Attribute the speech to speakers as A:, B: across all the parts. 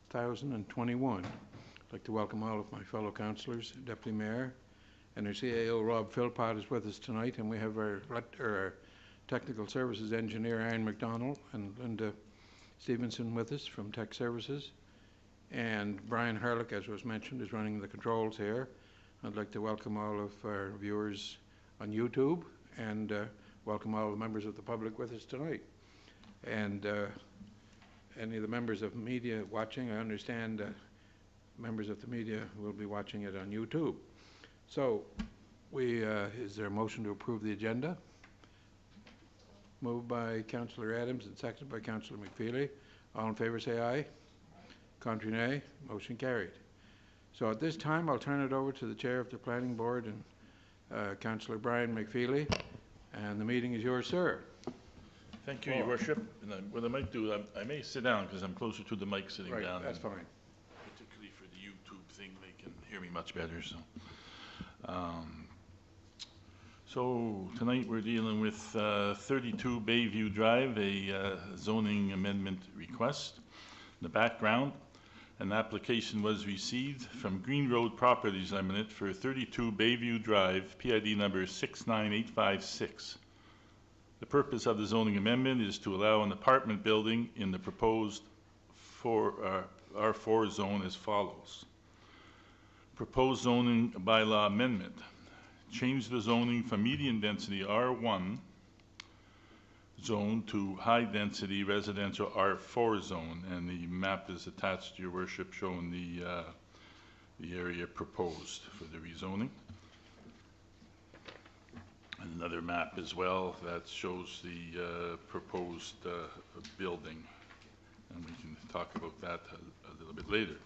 A: 2021. I'd like to welcome all of my fellow councillors, Deputy Mayor, and our CAO Rob Philpott is with us tonight, and we have our Technical Services Engineer Aaron McDonald and Linda Stevenson with us from Tech Services. And Brian Harlick, as was mentioned, is running the controls here. I'd like to welcome all of our viewers on YouTube and welcome all the members of the public with us tonight. And any of the members of media watching, I understand members of the media will be watching it on YouTube. So, is there a motion to approve the agenda? Moved by Councillor Adams and seconded by Councillor McFeely. All in favour say aye. Contrary nay. Motion carried. So at this time I'll turn it over to the Chair of the Planning Board and Councillor Brian McFeely, and the meeting is yours, sir.
B: Thank you, Your Worship. And what I might do, I may sit down because I'm closer to the mic sitting
A: Right,
B: down.
A: that's fine.
B: Particularly for the YouTube thing, they can hear me much better. So tonight we're dealing with 32 Bayview Drive, a zoning amendment request. In the background, an application was received from Green Road Properties Limited for 32 Bayview Drive, PID number 69856. The purpose of the zoning amendment is to allow an apartment building in the proposed R4 zone as follows. Proposed zoning bylaw amendment. Change the zoning from medium density R1 zone to high density residential R4 zone, and the map is attached to Your Worship showing the area proposed for the rezoning. And another map as well that shows the proposed building, and we can talk about that a little bit later.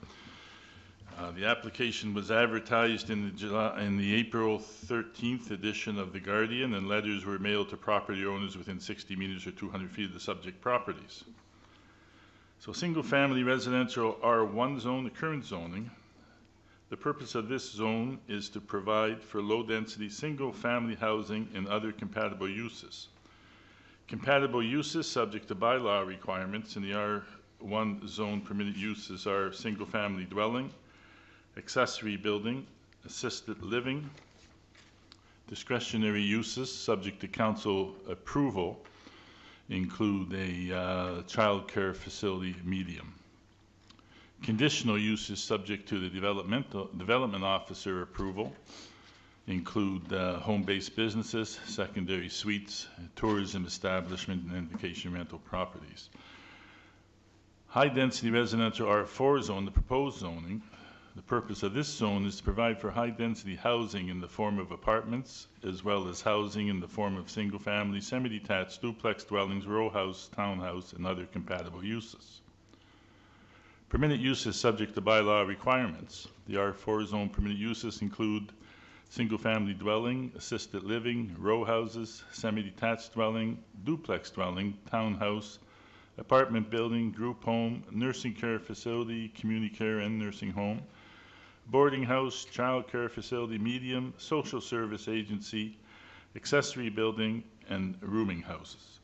B: The application was advertised in the April 13th edition of The Guardian, and letters were mailed to property owners within 60 meters or 200 feet of the subject properties. So single-family residential R1 zone, the current zoning. The purpose of this zone is to provide for low-density single-family housing and other compatible uses. Compatible uses subject to bylaw requirements in the R1 zone permitted uses are single-family dwelling, accessory building, assisted living. Discretionary uses subject to council approval include a child care facility medium. Conditional uses subject to the development officer approval include home-based businesses, secondary suites, tourism establishment, and vacation rental properties. High-density residential R4 zone, the proposed zoning. The purpose of this zone is to provide for high-density housing in the form of apartments, as well as housing in the form of single-family, semi-detached, duplex dwellings, row house, townhouse, and other compatible uses. Permitted uses subject to bylaw requirements. The R4 zone permitted uses include single-family dwelling, assisted living, row houses, semi-detached dwelling, duplex dwelling, townhouse, apartment building, group home, nursing care facility, community care and nursing home, boarding house, child care facility medium, social service agency, accessory building, and rooming houses.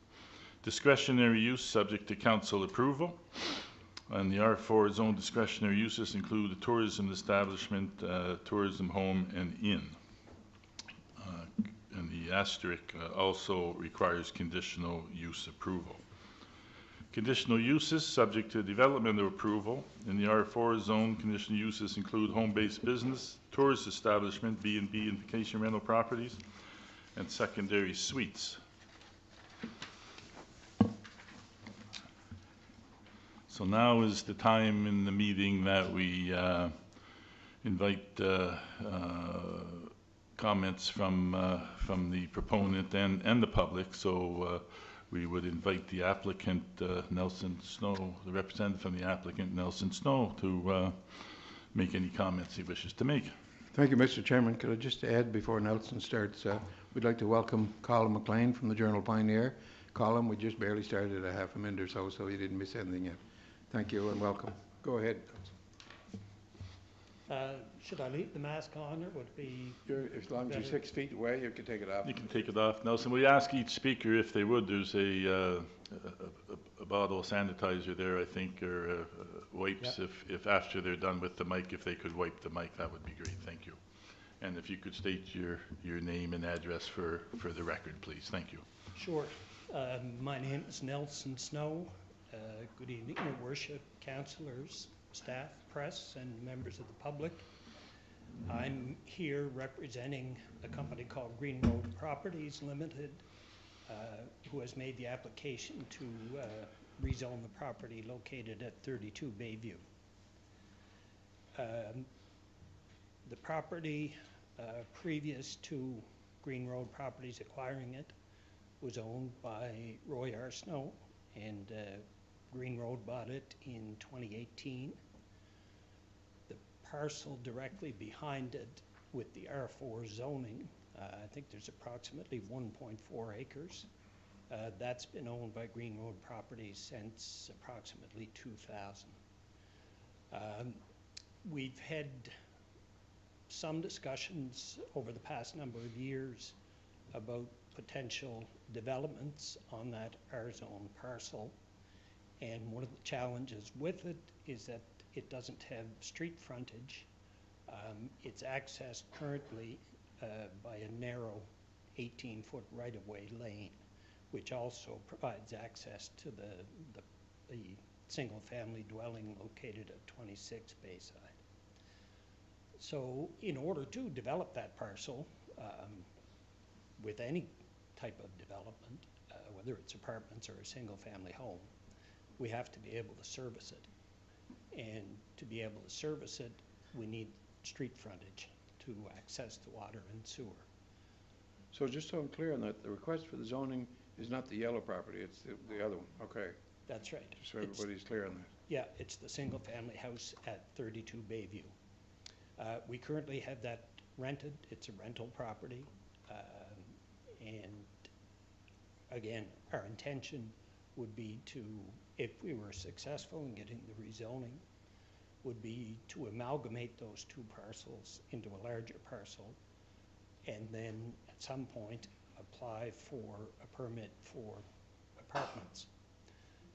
B: Discretionary use subject to council approval. And the R4 zone discretionary uses include a tourism establishment, tourism home, and inn. And the asterisk also requires conditional use approval. Conditional uses subject to development or approval. In the R4 zone, conditional uses include home-based business, tourist establishment, B&B and vacation rental properties, and secondary suites. So now is the time in the meeting that we invite comments from the proponent and the public. So we would invite the applicant, Nelson Snow, the representative from the applicant, Nelson Snow, to make any comments he wishes to make.
A: Thank you, Mr. Chairman. Could I just add before Nelson starts, we'd like to welcome Colin McLean from the Journal Pioneer. Colin, we just barely started a half a minute or so, so you didn't miss anything yet. Thank you and welcome. Go ahead.
C: Should I leave the mask on, or would it be?
A: As long as you're
C: Better.
A: 6 feet away, you can take it off.
B: You can take it off. Nelson, we ask each speaker if they would. There's a bottle of sanitizer there, I think, or wipes. If after they're done with the mic, if they could wipe the mic, that would be great. Thank you. And if you could state your name and address for the record, please. Thank you.
C: Sure. My name is Nelson Snow. Good evening, Your Worship, councillors, staff, press, and members of the public. I'm here representing a company called Green Road Properties Limited, who has made the application to rezone the property located at 32 Bayview. The property, previous to Green Road Properties acquiring it, was owned by Roy R. Snow, and Green Road bought it in 2018. The parcel directly behind it with the R4 zoning, I think there's approximately 1.4 acres. That's been owned by Green Road Properties since approximately 2000. We've had some discussions over the past number of years about potential developments on that R-zone parcel. And one of the challenges with it is that it doesn't have street frontage. It's accessed currently by a narrow 18-foot right-of-way lane, which also provides access to the single-family dwelling located at 26 Bayside. So in order to develop that parcel, with any type of development, whether it's apartments or a single-family home, we have to be able to service it. And to be able to service it, we need street frontage to access the water and sewer.
A: So just so I'm clear on that, the request for the zoning is not the yellow property, it's the other one. Okay,
C: That's right.
A: just so everybody's clear on that.
C: Yeah, it's the single-family house at 32 Bayview. We currently have that rented. It's a rental property. And again, our intention would be to, if we were successful in getting the rezoning, would be to amalgamate those two parcels into a larger parcel, and then at some point apply for a permit for apartments.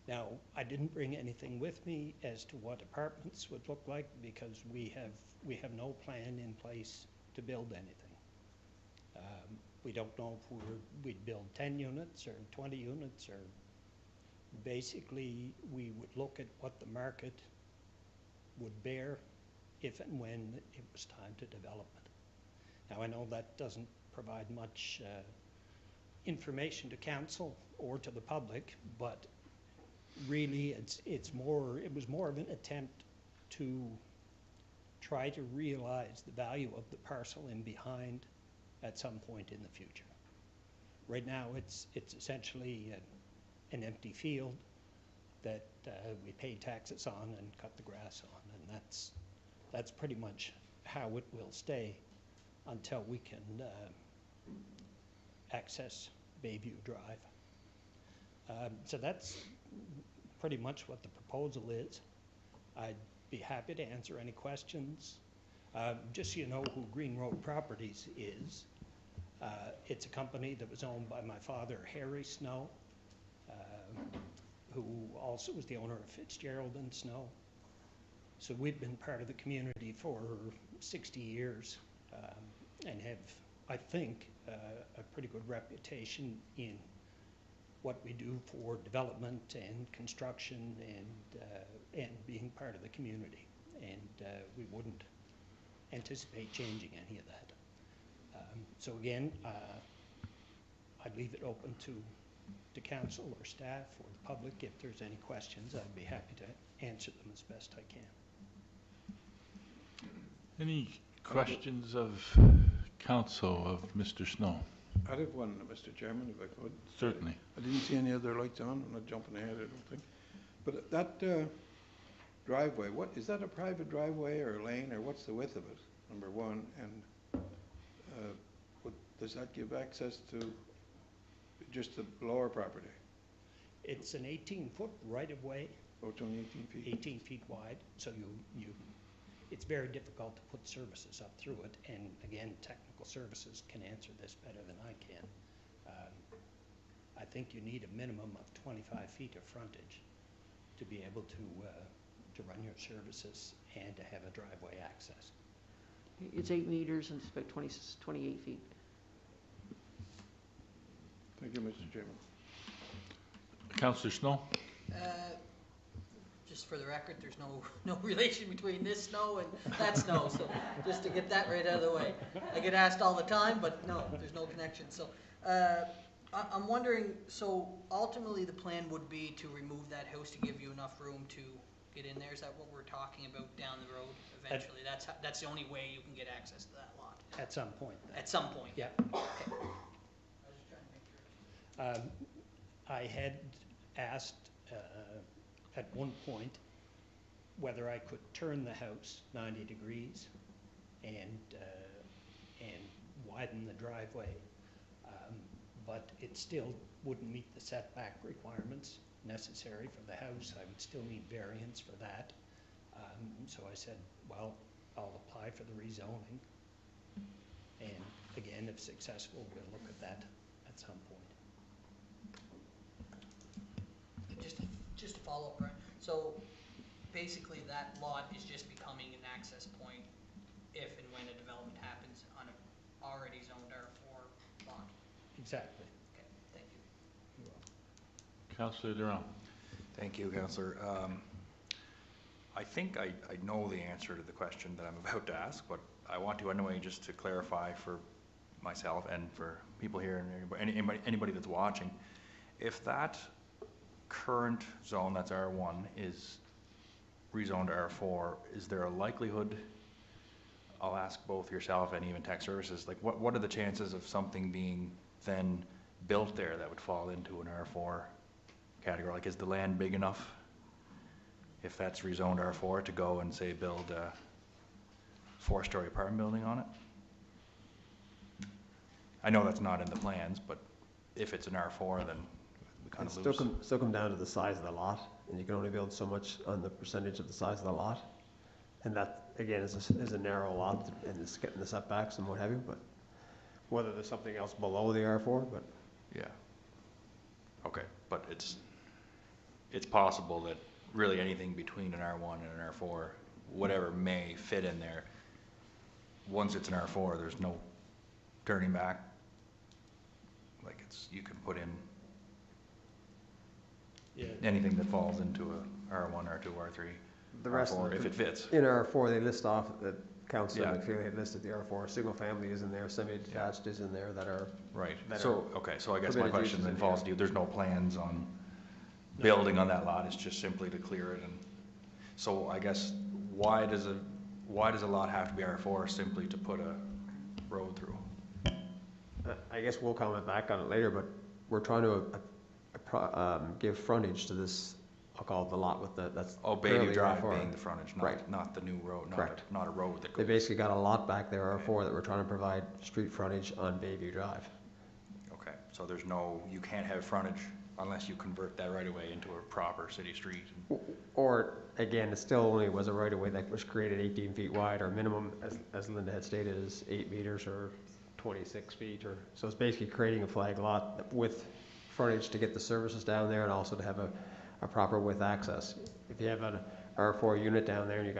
C: Now, I didn't bring anything with me as to what apartments would look like, because we have no plan in place to build anything. We don't know if we'd build 10 units or 20 units, or basically we would look at what the market would bear if and when it was time to develop it. Now, I know that doesn't provide much information to council or to the public, but really it was more of an attempt to try to realize the value of the parcel in behind at some point in the future. Right now, it's essentially an empty field that we pay taxes on and cut the grass on, and that's pretty much how it will stay until we can access Bayview Drive. So that's pretty much what the proposal is. I'd be happy to answer any questions. Just so you know who Green Road Properties is, it's a company that was owned by my father, Harry Snow, who also was the owner of Fitzgerald and Snow. So we've been part of the community for 60 years and have, I think, a pretty good reputation in what we do for development and construction and being part of the community. And we wouldn't anticipate changing any of that. So again, I'd leave it open to council or staff or the public. If there's any questions, I'd be happy to answer them as best I can.
B: Any questions of council of Mr. Snow?
A: I'd have one, Mr. Chairman, if I could.
B: Certainly.
A: I didn't see any other lights on. I'm not jumping ahead, I don't think. But that driveway, is that a private driveway or a lane, or what's the width of it, number one? And does that give access to just the lower property?
C: It's an 18-foot right-of-way,
A: Oh, it's only 18 feet?
C: 18 feet wide, so it's very difficult to put services up through it, and again, technical services can answer this better than I can. I think you need a minimum of 25 feet of frontage to be able to run your services and to have a driveway access.
D: It's 8 meters and it's about 28 feet.
A: Thank you, Mr. Chairman.
B: Councillor Snow?
E: Just for the record, there's no relation between this snow and that snow, so just to get that right out of the way. I get asked all the time, but no, there's no connection. So I'm wondering, so ultimately the plan would be to remove that house to give you enough room to get in there? Is that what we're talking about down the road eventually? That's the only way you can get access to that lot?
C: At some point.
E: At some point?
C: Yeah.
E: Okay. I was just trying to make sure.
C: I had asked at one point whether I could turn the house 90 degrees and widen the driveway, but it still wouldn't meet the setback requirements necessary for the house. I would still need variance for that. So I said, well, I'll apply for the rezoning, and again, if successful, we'll look at that at some point.
E: Just to follow up, Brian. So basically that lot is just becoming an access point if and when a development happens on an already zoned R4 lot.
C: Exactly.
E: Okay, thank you.
B: Councillor Durand?
F: Thank you, Councillor. I think I know the answer to the question that I'm about to ask, but I want to anyway just to clarify for myself and for people here and anybody that's watching. If that current zone, that's R1, is rezoned to R4, is there a likelihood, I'll ask both yourself and even Tech Services, like what are the chances of something being then built there that would fall into an R4 category? Like, is the land big enough, if that's rezoned R4, to go and say build a 4-story apartment building on it? I know that's not in the plans, but if it's an R4, then we kind of lose.
G: Still come down to the size of the lot, and you can only build so much on the percentage of the size of the lot. And that, again, is a narrow lot, and it's getting the setbacks and what have you, but whether there's something else below the R4, but.
F: Yeah. Okay, but it's possible that really anything between an R1 and an R4, whatever may fit in there, once it's an R4, there's no turning back. Like, you can put in anything that falls into a R1, R2, R3,
G: The rest
F: R4,
G: of it,
F: if it fits.
G: in R4, they list off that Councillor
F: Yeah.
G: McFeely had listed the R4, single family is in there, semi-detached is in there that are.
F: Right.
G: that
F: So, okay, so I guess my
G: permitted
F: question
G: uses
F: then
G: in
F: falls
G: here.
F: to you. There's no plans on building on that lot. It's just simply to clear it. And so I guess why does a lot have to be R4 simply to put a road through?
G: I guess we'll comment back on it later, but we're trying to give frontage to this, I'll call it the lot with that's.
F: Oh,
G: currently
F: Bayview Drive
G: R4.
F: being the frontage,
G: Right.
F: not the new road,
G: Correct.
F: not a road that
G: They
F: goes.
G: basically got a lot back there, R4, that we're trying to provide street frontage on Bayview Drive.
F: Okay, so you can't have frontage unless you convert that right away into a proper city street.
G: Or, again, it still only was a right-of-way that was created 18 feet wide, or minimum, as Linda had stated, is 8 meters or 26 feet, or, so it's basically creating a flag lot with frontage to get the services down there and also to have a proper width access. If you have an R4 unit down there and if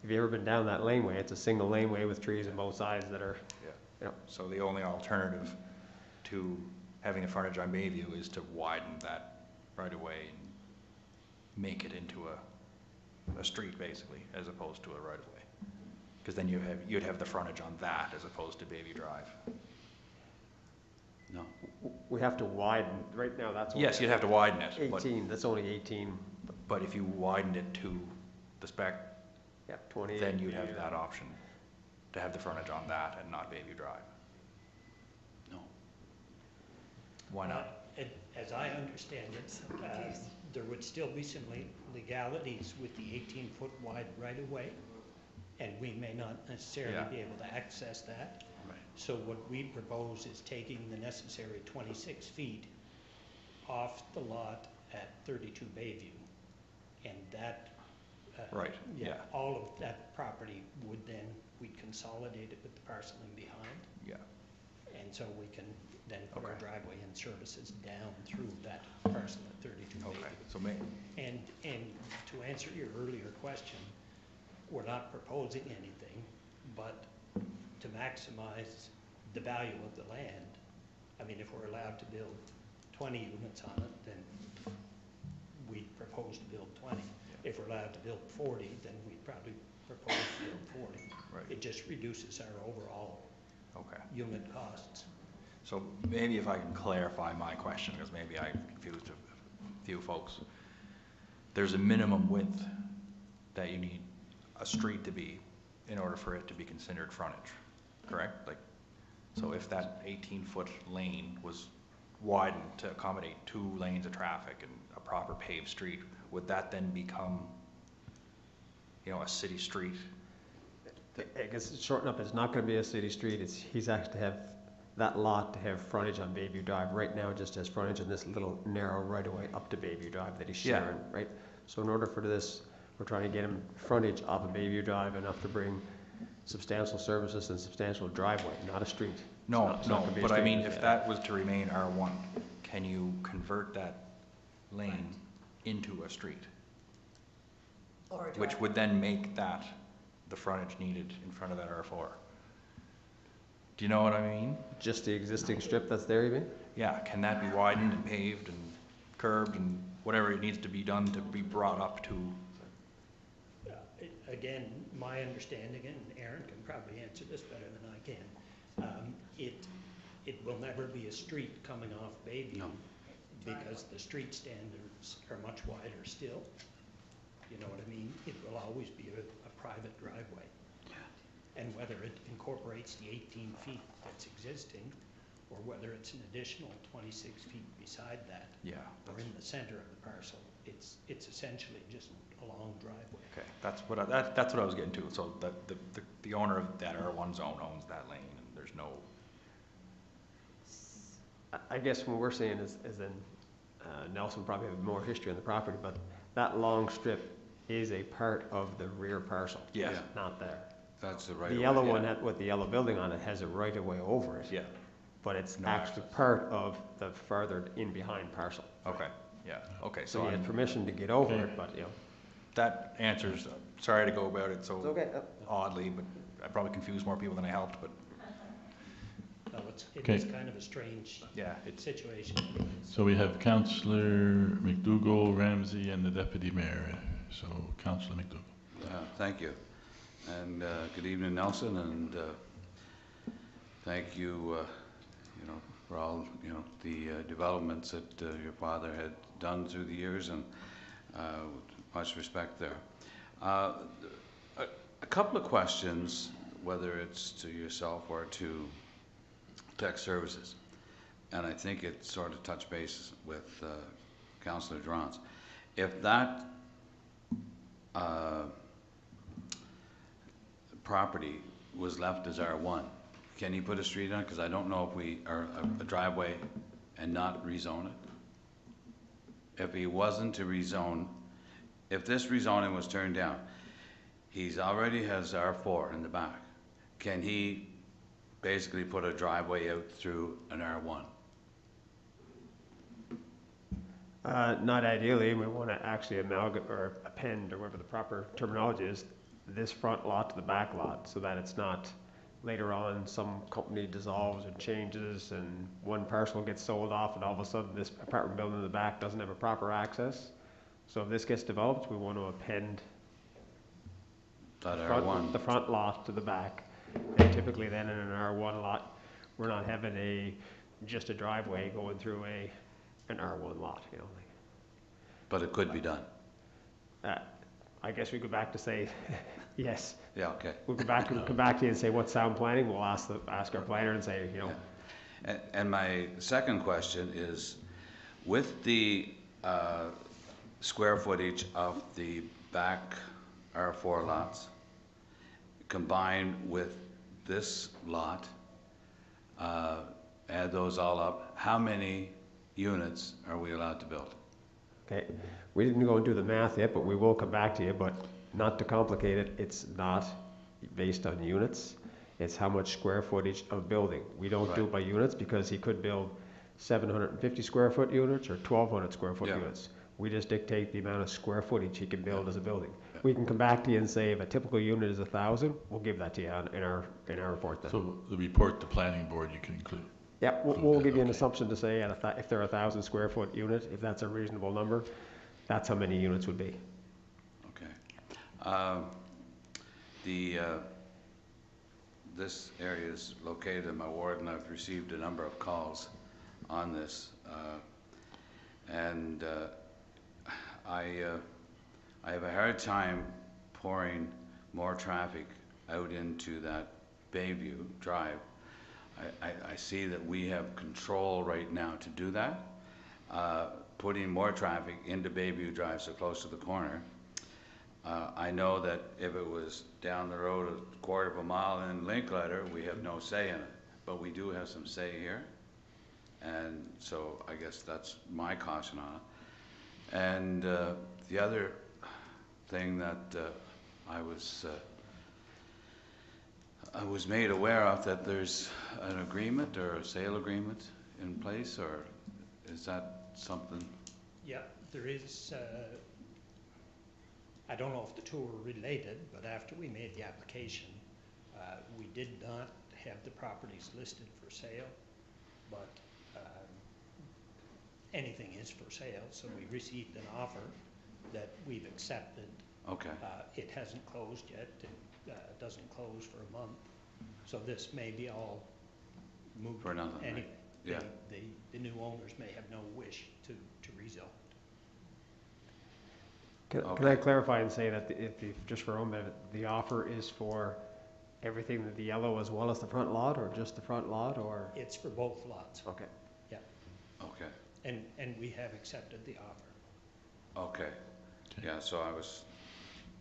G: you've ever been down that laneway, it's a single laneway with trees on both sides that are,
F: So the only alternative to having a frontage on Bayview is to widen that right away and make it into a street, basically, as opposed to a right of way. Because then you'd have the frontage on that as opposed to Bayview Drive.
B: No.
G: we have to widen, right now, that's only
F: Yes, you'd have to widen it, but
G: 18, that's only 18,
F: if you widened it to the spec,
G: yeah, 28.
F: then you'd have that option to have the frontage on that and not Bayview Drive.
B: No.
F: Why not?
C: As I understand it, there would still be some legalities with the 18-foot wide right-of-way, and we may not necessarily
F: Yeah.
C: be able to access that.
F: Right.
C: So what we propose is taking the necessary 26 feet off the lot at 32 Bayview, and that
F: Right, yeah.
C: All of that property would then, we'd consolidate it with the parceling behind,
F: Yeah,
C: and so we can then put our
F: Okay.
C: driveway and services down through that parcel at 32 Bayview.
F: okay, so
C: And to answer your earlier question, we're not proposing anything, but to maximize the value of the land, I mean, if we're allowed to build 20 units on it, then we'd propose to build 20. If we're allowed to build 40, then we'd probably propose to build 40.
F: Right.
C: It just reduces our overall
F: okay.
C: unit costs.
F: So maybe if I can clarify my question, because maybe I confused a few folks. There's a minimum width that you need a street to be in order for it to be considered frontage, correct? Like, so if that 18-foot lane was widened to accommodate 2 lanes of traffic and a proper paved street, would that then become, you know, a city street?
G: I guess shorten up, it's not gonna be a city street, he's actually have that lot to have frontage on Bayview Drive. Right now, it just has frontage in this little narrow right-of-way up to Bayview Drive that he's
F: Yeah.
G: sharing, right? So in order for this, we're trying to get him frontage off of Bayview Drive enough to bring substantial services and substantial driveway, not a street.
F: No,
G: It's not
F: no,
G: gonna be a
F: but I
G: street.
F: mean, if that was to remain R1, can you convert that lane into a street?
E: Or a
F: Which
E: driveway.
F: would then make that the frontage needed in front of that R4. Do you know what I mean?
G: Just the existing strip that's there, you mean?
F: Yeah, can that be widened and paved and curbed and whatever it needs to be done to be brought up to?
C: Again, my understanding, and Aaron can probably answer this better than I can, it will never be a street coming off Bayview because the street standards are much wider still. You know what I mean? It will always be a private driveway. And whether it incorporates the 18 feet that's existing, or whether it's an additional 26 feet beside that,
F: Yeah.
C: or in the center of the parcel, it's essentially just a long driveway.
F: Okay, that's what I was getting to. So the owner of that R1 zone owns that lane and there's no,
G: I guess what we're saying is in, Nelson probably have more history on the property, but that long strip is a part of the rear parcel.
F: yeah,
G: Not there.
A: That's the right
G: The
A: of way.
G: yellow one, with the yellow building on it, has a right of way over it.
F: yeah,
G: But it's
F: No
G: actually
F: access.
G: part of the further in behind parcel.
F: okay, yeah, okay.
G: So
F: So
G: he has
F: I'm-
G: permission to get over
B: Okay.
G: it, but, you know.
F: that answers, sorry to go about it so
G: Okay.
F: oddly, but I probably confused more people than I helped, but
C: No, it
B: Okay.
C: is kind of a strange
F: yeah, it's,
C: situation.
B: So we have Councillor McDougall, Ramsey, and the Deputy Mayor. So Councillor McDougall.
H: Thank you. And good evening, Nelson, and thank you, you know, for all, you know, the developments that your father had done through the years, and much respect there. A couple of questions, whether it's to yourself or to Tech Services, and I think it sort of touched base with Councillor Durance. If that property was left as R1, can you put a street on it? Because I don't know if we, or a driveway, and not rezone it? If he wasn't to rezone, if this rezoning was turned down, he's already has R4 in the back. Can he basically put a driveway out through an R1?
G: Not ideally, we want to actually amalgamate or append, or whatever the proper terminology is, this front lot to the back lot, so that it's not later on some company dissolves or changes and one parcel gets sold off and all of a sudden this apartment building in the back doesn't have a proper access. So if this gets developed, we want to append
H: That
G: the
H: R1?
G: front lot to the back. And typically then in an R1 lot, we're not having just a driveway going through an R1 lot, you know.
H: But it could be done?
G: I guess we go back to say, yes.
H: Yeah, okay.
G: We'll come back to you and say, what's sound planning? We'll ask our planner and say, you know.
H: And my second question is, with the square footage of the back R4 lots, combined with this lot, add those all up, how many units are we allowed to build?
G: Okay, we didn't go and do the math yet, but we will come back to you, but not to complicate it, it's not based on units. It's how much square footage of building. We don't do it by units because he could build 750 square foot units or 1,200 square foot
H: Yeah.
G: units. We just dictate the amount of square footage he can build as a building.
H: Yeah.
G: We can come back to you and say if a typical unit is 1,000, we'll give that to you in our report then.
B: So the report to planning board you can include.
G: Yeah, we'll give you an
B: Okay.
G: assumption to say if they're a 1,000 square foot unit, if that's a reasonable number, that's how many units would be.
H: Okay. This area is located in my ward, and I've received a number of calls on this. And I have a hard time pouring more traffic out into that Bayview Drive. I see that we have control right now to do that. Putting more traffic into Bayview Drive so close to the corner. I know that if it was down the road a quarter of a mile in Linkletter, we have no say in it, but we do have some say here. And so I guess that's my caution on it. And the other thing that I was made aware of, that there's an agreement or a sale agreement in place, or is that something?
C: Yeah, there is, I don't know if the two are related, but after we made the application, we did not have the properties listed for sale, but anything is for sale, so we received an offer that we've accepted.
H: Okay.
C: It hasn't closed yet. It doesn't close for a month, so this may be all moved
H: For nothing, right?
C: anyway.
H: Yeah.
C: The new owners may have no wish to rezone.
G: Can
H: Okay.
G: I clarify and say that just for OMED, the offer is for everything that the yellow as well as the front lot, or just the front lot, or?
C: It's for both lots,
G: Okay.
H: Okay.
C: and we have accepted the offer.
H: Okay. Yeah, so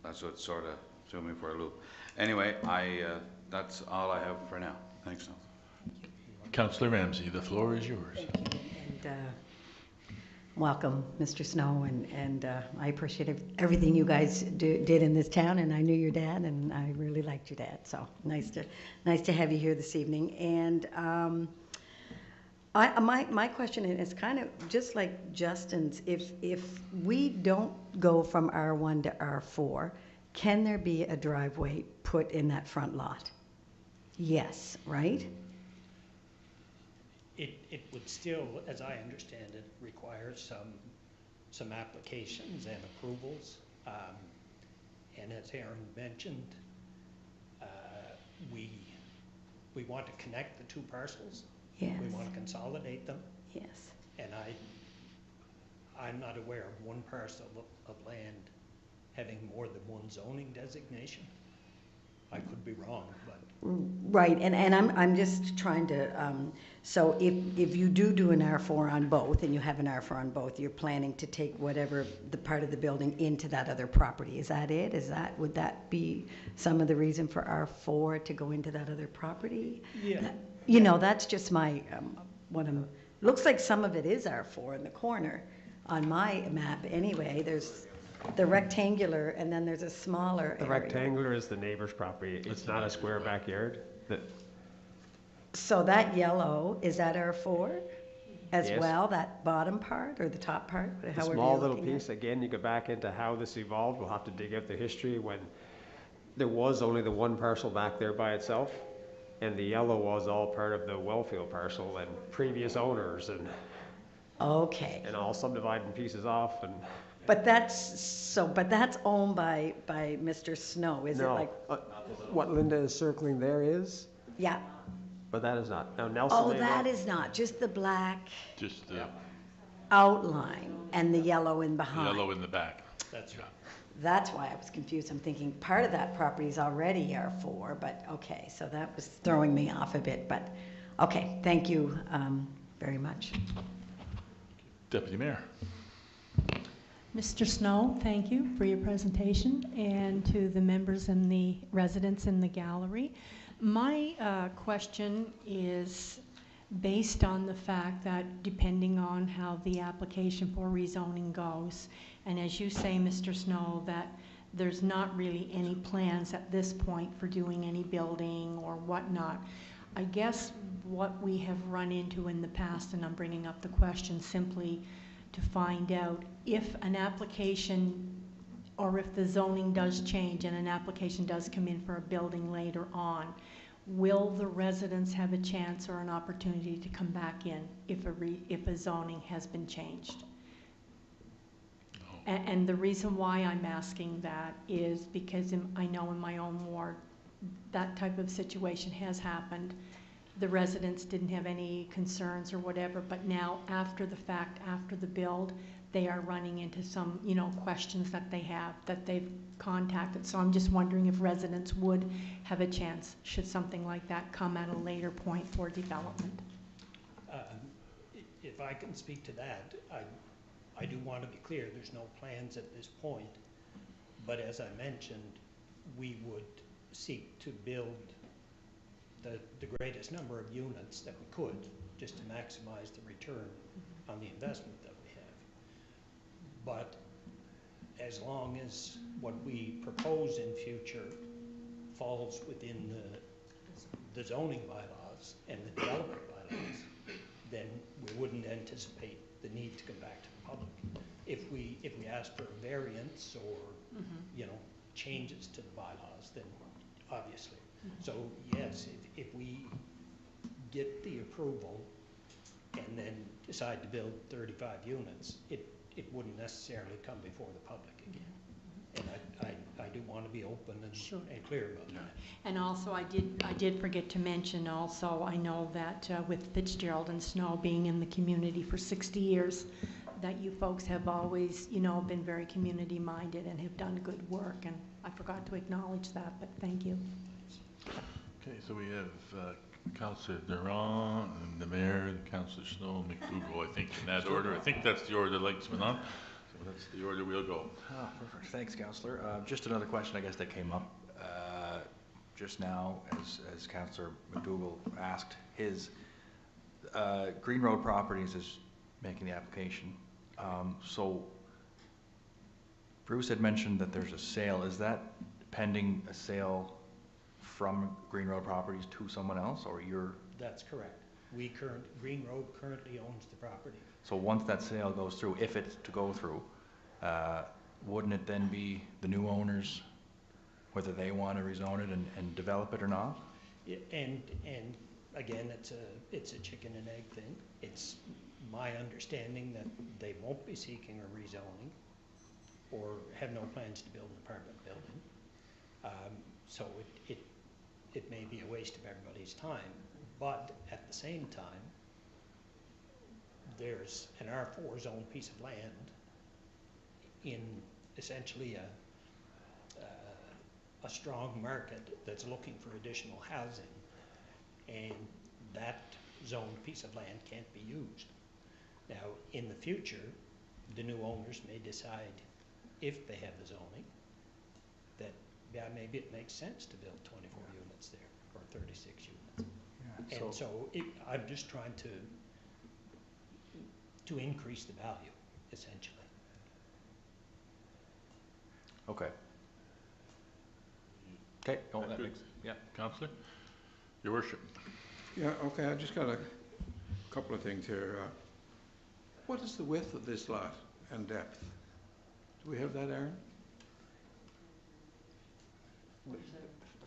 H: that's what sort of threw me for a loop. Anyway, that's all I have for now. Thanks, Nelson.
B: Councillor Ramsey, the floor is yours.
I: Thank you, and welcome, Mr. Snow, and I appreciate everything you guys did in this town, and I knew your dad, and I really liked your dad, so nice to have you here this evening. And my question is kind of just like Justin's. If we don't go from R1 to R4, can there be a driveway put in that front lot? Yes, right?
C: It would still, as I understand it, require some applications and approvals. And as Aaron mentioned, we want to connect the two parcels.
I: Yes.
C: We want to consolidate them,
I: Yes.
C: and I'm not aware of one parcel of land having more than one zoning designation. I could be wrong, but
I: Right, and I'm just trying to, so if you do an R4 on both, and you have an R4 on both, you're planning to take whatever the part of the building into that other property, is that it? Would that be some of the reason for R4 to go into that other property?
C: yeah.
I: You know, that's just my, looks like some of it is R4 in the corner on my map anyway. There's the rectangular, and then there's a smaller
G: The
I: area.
G: rectangular is the neighbor's property. It's not a square backyard.
I: So that yellow, is that R4 as
G: Yes.
I: well, that bottom part or the top part?
G: A
I: however
G: small
I: you're
G: little
I: looking at
G: piece, again, you go back into how this evolved, we'll have to dig out the history when there was only the one parcel back there by itself, and the yellow was all part of the Wellfield parcel and previous owners and
I: Okay,
G: all subdividing pieces off and.
I: but that's owned by Mr. Snow, is it
G: No,
I: like?
G: what Linda is circling there is,
I: Yeah,
G: but that is not. Now Nelson
I: oh,
G: may
I: that
G: well-
I: is not, just the black
B: Just the
I: outline and the yellow in behind.
B: yellow in the back.
C: That's right.
I: That's why I was confused. I'm thinking part of that property is already R4, but okay, so that was throwing me off a bit, but, okay, thank you very much.
B: Deputy Mayor.
J: Mr. Snow, thank you for your presentation, and to the members and the residents in the gallery. My question is based on the fact that depending on how the application for rezoning goes, and as you say, Mr. Snow, that there's not really any plans at this point for doing any building or whatnot. I guess what we have run into in the past, and I'm bringing up the question simply to find out if an application or if the zoning does change and an application does come in for a building later on, will the residents have a chance or an opportunity to come back in if a zoning has been changed? And the reason why I'm asking that is because I know in my own ward, that type of situation has happened. The residents didn't have any concerns or whatever, but now after the fact, after the build, they are running into some, questions that they've contacted. So I'm just wondering if residents would have a chance, should something like that come at a later point for development.
C: If I can speak to that, I do want to be clear, there's no plans at this point, but as I mentioned, we would seek to build the greatest number of units that we could, just to maximize the return on the investment that we have. But as long as what we propose in future falls within the zoning bylaws and the development bylaws, then we wouldn't anticipate the need to come back to the public. If we ask for a variance or, changes to the bylaws, then obviously. So yes, if we get the approval and then decide to build 35 units, it wouldn't necessarily come before the public again. And I do want to be open and clear about that.
J: And also, I did forget to mention also, I know that with Fitzgerald and Snow being in the community for 60 years, that you folks have always, been very community-minded and have done good work. And I forgot to acknowledge that, but thank you.
B: Okay, so we have Councillor Durand, and the Mayor, Councillor Snow, McDougall, I think in that order. I think that's the order the lights went on, so that's the order we'll go.
F: Perfect. Thanks, Councillor. Just another question, I guess, that came up just now as Councillor McDougall asked his. Green Road Properties is making the application. So Bruce had mentioned that there's a sale. Is that pending a sale from Green Road Properties to someone else, or you're?
C: That's correct. Green Road currently owns the property.
F: So once that sale goes through, if it's to go through, wouldn't it then be the new owners, whether they want to rezone it and develop it or not?
C: Yeah, and again, it's a chicken and egg thing. It's my understanding that they won't be seeking a rezoning or have no plans to build an apartment building. So it may be a waste of everybody's time, but at the same time, there's an R4 zone piece of land in essentially a strong market that's looking for additional housing, and that zoned piece of land can't be used. Now, in the future, the new owners may decide, if they have the zoning, that maybe it makes sense to build 24 units there, or 36 units. Yeah, and so I'm just trying to increase the value, essentially.
F: Okay. Okay, no, that makes, yeah.
B: Councillor? Your Worship.
A: Yeah, okay, I just got a couple of things here. What is the width of this lot and depth? Do we have that, Aaron?
G: The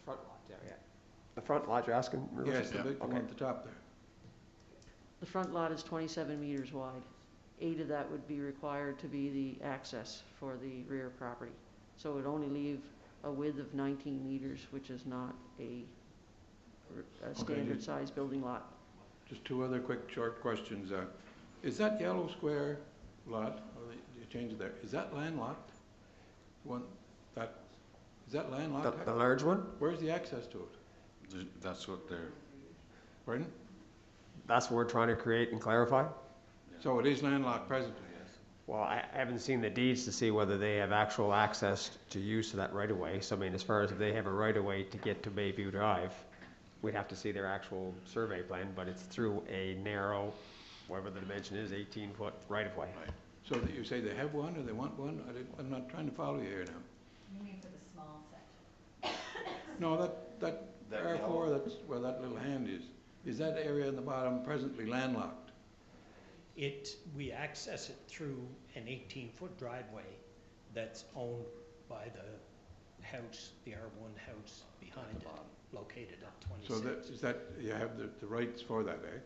G: front lot there, yeah. The front lot you're asking?
A: Yes, the big one at the top there.
D: The front lot is 27 meters wide. 8 of that would be required to be the access for the rear property. So it would only leave a width of 19 meters, which is not a standard size building lot.
A: Just two other quick, short questions. Is that yellow square lot, or you changed it there, is that landlocked? Is that landlocked?
G: The large one?
A: Where's the access to it?
H: That's what they're,
A: Pardon?
G: That's what we're trying to create and clarify.
A: So it is landlocked presently, yes?
G: Well, I haven't seen the deeds to see whether they have actual access to use of that right-of-way. So, I mean, as far as if they have a right-of-way to get to Bayview Drive, we'd have to see their actual survey plan, but it's through a narrow, whatever the dimension is, 18-foot right-of-way.
A: Right. So that you say they have one or they want one? I'm not trying to follow you here now.
E: You mean for the small section?
A: No, that R4, that's where that little hand is that area in the bottom presently landlocked?
C: We access it through an 18-foot driveway that's owned by the house, the R1 house behind it, located at 26.
A: So is that, you have the rights for that, eh?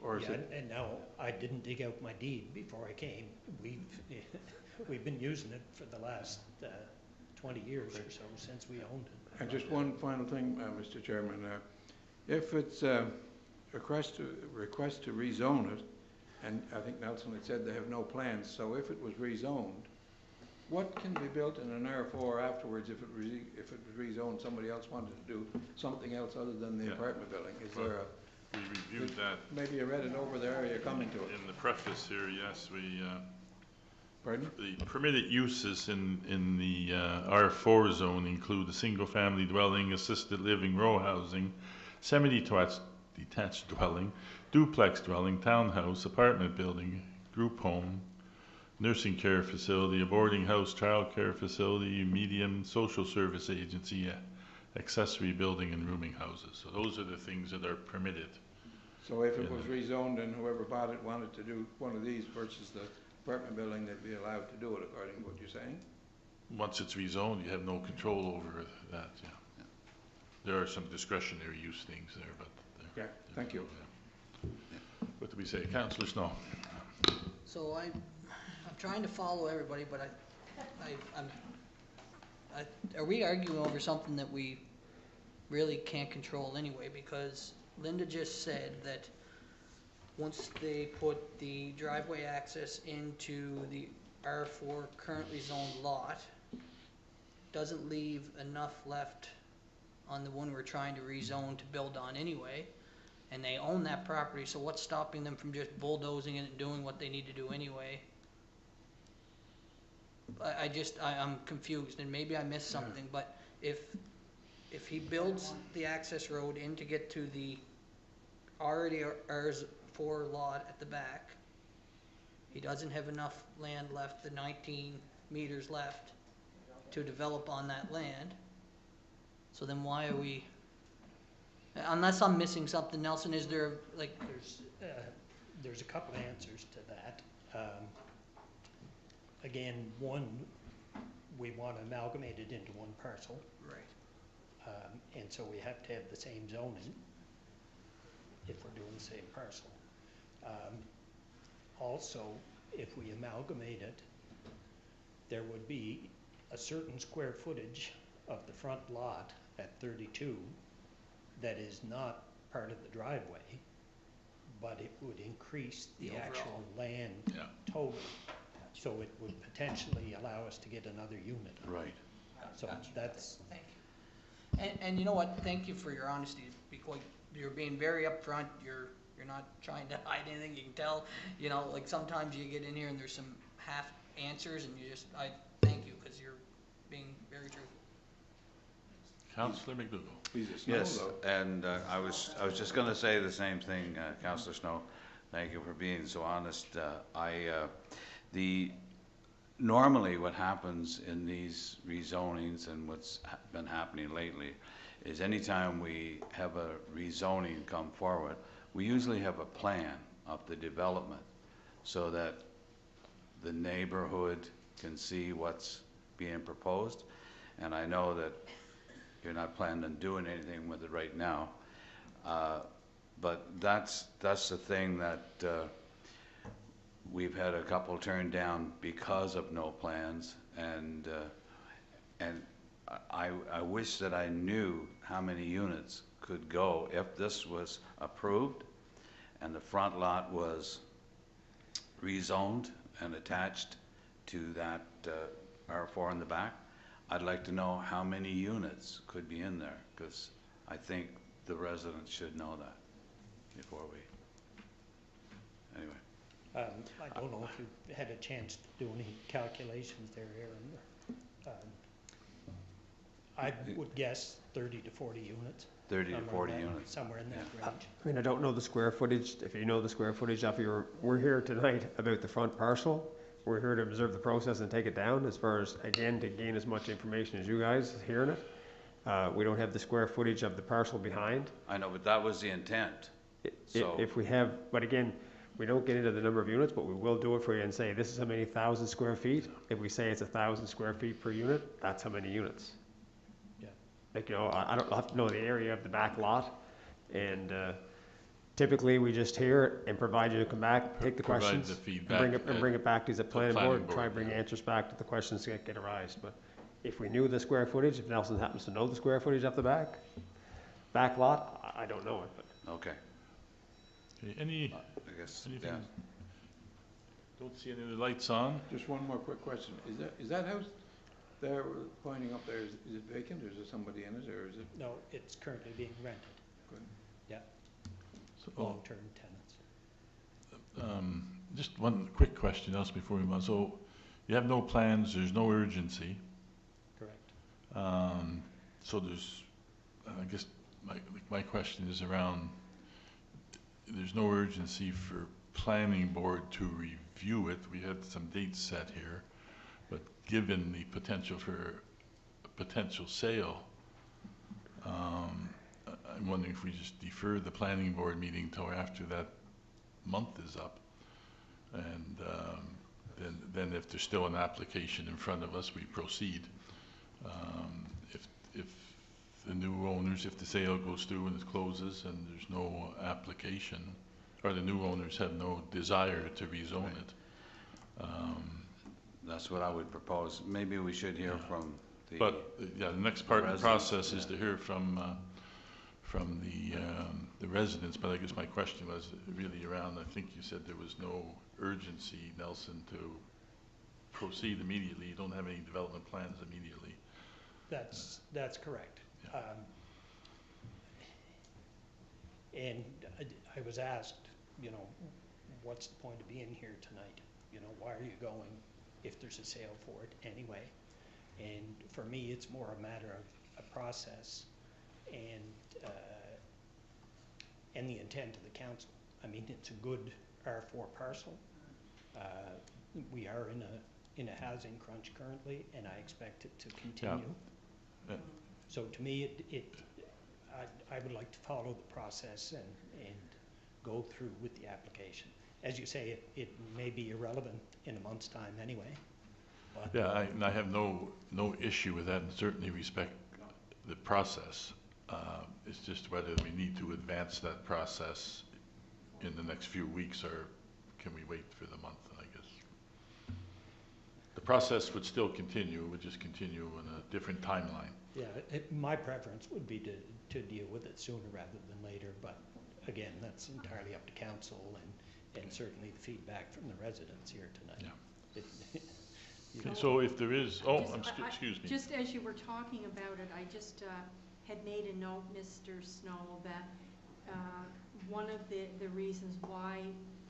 A: Or is
C: Yeah,
A: it,
C: and now, I didn't dig out my deed before I came. We've been using it for the last 20 years or so, since we owned it.
A: and just one final thing, Mr. Chairman, if it's a request to rezone it, and I think Nelson had said they have no plans, so if it was rezoned, what can be built in an R4 afterwards if it was rezoned, somebody else wanted to do something else other than the
B: Yeah.
A: apartment building? Is
B: Well,
A: there
B: We reviewed that
A: maybe you read it over there, or you're coming to it?
B: in the preface here, yes,
A: Pardon?
B: the permitted uses in the R4 zone include a single-family dwelling, assisted living, row housing, semi-detached dwelling, duplex dwelling, townhouse, apartment building, group home, nursing care facility, a boarding house, child care facility, medium social service agency, accessory building, and rooming houses. So those are the things that are permitted.
A: So if it was rezoned and whoever bought it wanted to do one of these versus the apartment building, they'd be allowed to do it according to what you're saying?
B: Once it's rezoned, you have no control over that, yeah. There are some discretionary use things there, but.
A: Yeah, thank you.
B: Yeah. What do we say? Councillor Snow?
E: So I'm trying to follow everybody, but are we arguing over something that we really can't control anyway? Because Linda just said that once they put the driveway access into the R4 currently zoned lot, doesn't leave enough left on the one we're trying to rezone to build on anyway, and they own that property, so what's stopping them from just bulldozing it and doing what they need to do anyway? I'm confused, and maybe I missed something, but if he builds the access road in to get to the already R4 lot at the back, he doesn't have enough land left, the 19 meters left, to develop on that land. So then why are we, unless I'm missing something, Nelson, is there, like,
C: There's a couple of answers to that. Again, one, we want to amalgamate it into one parcel.
E: right,
C: And so we have to have the same zoning if we're doing the same parcel. Also, if we amalgamate it, there would be a certain square footage of the front lot at 32 that is not part of the driveway, but it would increase the
E: The
C: actual land
B: Yeah.
C: total. So it would potentially allow us to get another unit.
H: Right.
C: So
E: Gotcha.
C: that's,
E: thank you. And you know what, thank you for your honesty, because you're being very upfront, you're not trying to hide anything, you can tell, you know, like sometimes you get in here and there's some half answers and I thank you, because you're being very truthful.
B: Councillor McDougall?
A: He's a Snow,
H: Yes,
A: though.
H: and I was just going to say the same thing, Councillor Snow. Thank you for being so honest. Normally what happens in these rezonings and what's been happening lately is anytime we have a rezoning come forward, we usually have a plan of the development so that the neighborhood can see what's being proposed. And I know that you're not planning on doing anything with it right now. But that's the thing that we've had a couple turned down because of no plans, and I wish that I knew how many units could go if this was approved and the front lot was rezoned and attached to that R4 in the back. I'd like to know how many units could be in there, because I think the residents should know that before we, anyway.
C: I don't know if you've had a chance to do any calculations there, Aaron. I would guess 30 to 40 units.
H: 30 to
C: somewhere
H: 40
C: in that-
H: units.
C: Somewhere in that range.
G: I mean, I don't know the square footage, if you know the square footage of we're here tonight about the front parcel, we're here to observe the process and take it down, as far as, again, to gain as much information as you guys hearing it. We don't have the square footage of the parcel behind.
H: I know, but that was the intent. So-
G: If we have, but again, we don't get into the number of units, but we will do it for you and say, this is how many thousand square feet. If we say it's 1,000 square feet per unit, that's how many units.
C: Yeah.
G: Like, I don't have to know the area of the back lot, and typically, we just hear it and provide you to come back, take the
B: Provide
G: questions.
B: the
G: and
B: feedback
G: bring it back to the planning board, and try
B: board,
G: and bring
B: yeah.
G: answers back to the questions that get arised. But if we knew the square footage, if Nelson happens to know the square footage of the back lot, I don't know it, but.
H: Okay,
B: Okay, any,
H: I guess,
B: anything?
H: yeah.
B: Don't see any of the lights on.
A: Just one more quick question. Is that house there pointing up there, is it vacant, or is there somebody in it, or is it?
C: No, it's currently being rented,
A: Good.
B: So,
C: long-term tenants.
B: just one quick question else before we move on. So you have no plans, there's no urgency.
C: Correct.
B: So there's, I guess my question is around, there's no urgency for planning board to review it. We had some dates set here, but given the potential for a potential sale, I'm wondering if we just defer the planning board meeting till after that month is up. And then if there's still an application in front of us, we proceed. If the new owners, if the sale goes through and it closes and there's no application, or the new owners have no desire to rezone it.
H: That's what I would propose. Maybe we should hear from the.
B: But, yeah, the next part of the
H: residents,
B: process is
H: yeah.
B: to hear from the residents, but I guess my question was really around, I think you said there was no urgency, Nelson, to proceed immediately. You don't have any development plans immediately.
C: That's correct.
B: Yeah.
C: And I was asked, what's the point of being here tonight? Why are you going if there's a sale for it anyway? And for me, it's more a matter of a process and the intent of the council. I mean, it's a good R4 parcel. We are in a housing crunch currently, and I expect it to continue.
B: Yeah.
C: So to me, I would like to follow the process and go through with the application. As you say, it may be irrelevant in a month's time anyway. But
B: Yeah, and I have no issue with that, and certainly respect the process. It's just whether we need to advance that process in the next few weeks, or can we wait for the month, I guess. The process would still continue, it would just continue in a different timeline.
C: yeah, my preference would be to deal with it sooner rather than later, but again, that's entirely up to council and certainly the feedback from the residents here tonight.
B: Yeah.
C: It-
B: Okay, so if there is, excuse me.
K: Just as you were talking about it, I just had made a note, Mr. Snow, that one of the reasons why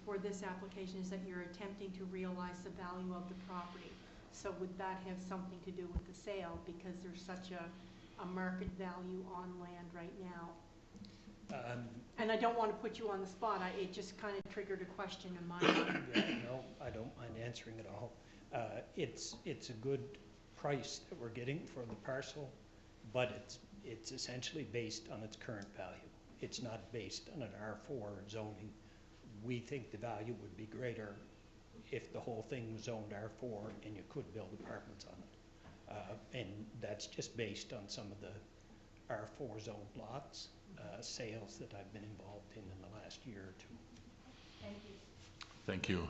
K: for this application is that you're attempting to realize the value of the property. So would that have something to do with the sale, because there's such a market value on land right now? And I don't want to put you on the spot, it just kind of triggered a question in my mind.
C: Yeah, no, I don't mind answering at all. It's a good price that we're getting for the parcel, but it's essentially based on its current value. It's not based on an R4 zoning. We think the value would be greater if the whole thing was zoned R4 and you could build apartments on it. And that's just based on some of the R4 zoned lots, sales that I've been involved in the last year or two.
K: Thank you.
B: Thank you.